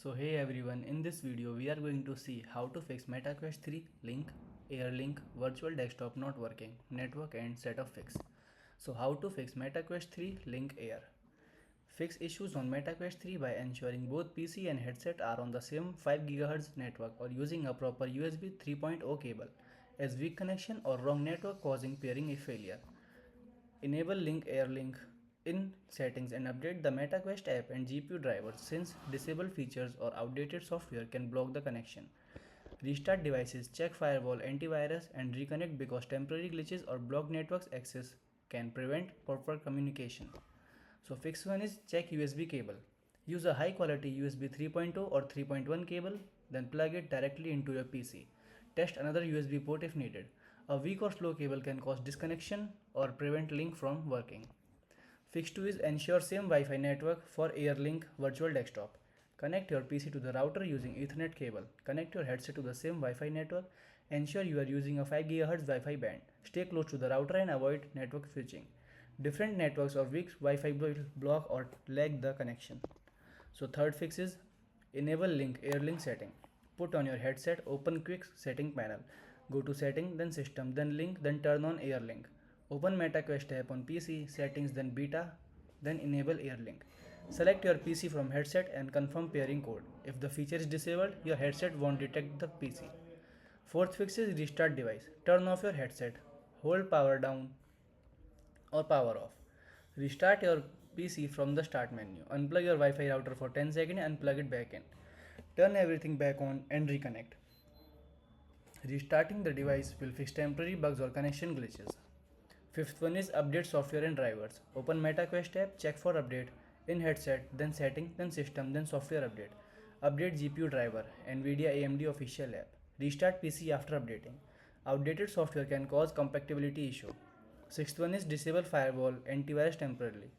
So hey everyone, in this video we are going to see how to fix MetaQuest 3 link, AirLink, virtual desktop not working, network and setup fix. So how to fix MetaQuest 3 link Air. Fix issues on MetaQuest 3 by ensuring both PC and headset are on the same 5 GHz network or using a proper USB 3.0 cable, as weak connection or wrong network causing pairing failure. Enable link AirLink in settings and update the MetaQuest app and GPU drivers, since disabled features or outdated software can block the connection. Restart devices, check firewall, antivirus and reconnect because temporary glitches or blocked network access can prevent proper communication. So fix one is check USB cable. Use a high quality USB 3.0 or 3.1 cable, then plug it directly into your PC. Test another USB port if needed. A weak or slow cable can cause disconnection or prevent link from working. Fix 2 is ensure same Wi-Fi network for AirLink virtual desktop. Connect your PC to the router using Ethernet cable. Connect your headset to the same Wi-Fi network. Ensure you are using a 5 GHz Wi-Fi band. Stay close to the router and avoid network switching. Different networks or weak Wi-Fi will block or lag the connection. So third fix is enable link AirLink setting. Put on your headset, open quick setting panel. Go to setting, then system, then link, then turn on AirLink. Open MetaQuest app on PC, settings, then beta, then enable AirLink. Select your PC from headset and confirm pairing code. If the feature is disabled, your headset won't detect the PC. Fourth fix is restart device. Turn off your headset. Hold power down or power off. Restart your PC from the start menu. Unplug your Wi-Fi router for 10 seconds and plug it back in. Turn everything back on and reconnect. Restarting the device will fix temporary bugs or connection glitches. Fifth one is update software and drivers. Open MetaQuest app, check for update in headset, then setting, then system, then software update. Update GPU driver, NVIDIA AMD official app. Restart PC after updating. Outdated software can cause compatibility issue. Sixth one is disable firewall, antivirus temporarily.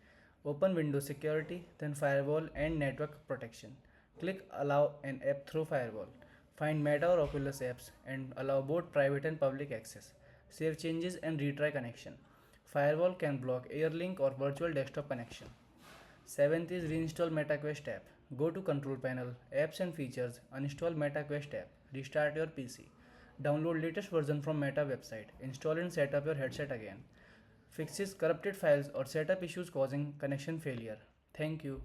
Open Windows security, then firewall and network protection. Click allow an app through firewall. Find Meta or Oculus apps and allow both private and public access. Save changes and retry connection. Firewall can block AirLink or virtual desktop connection. Seventh is reinstall MetaQuest app. Go to control panel, apps and features, uninstall MetaQuest app, restart your PC. Download latest version from Meta website, install and set up your headset again. Fixes corrupted files or setup issues causing connection failure. Thank you.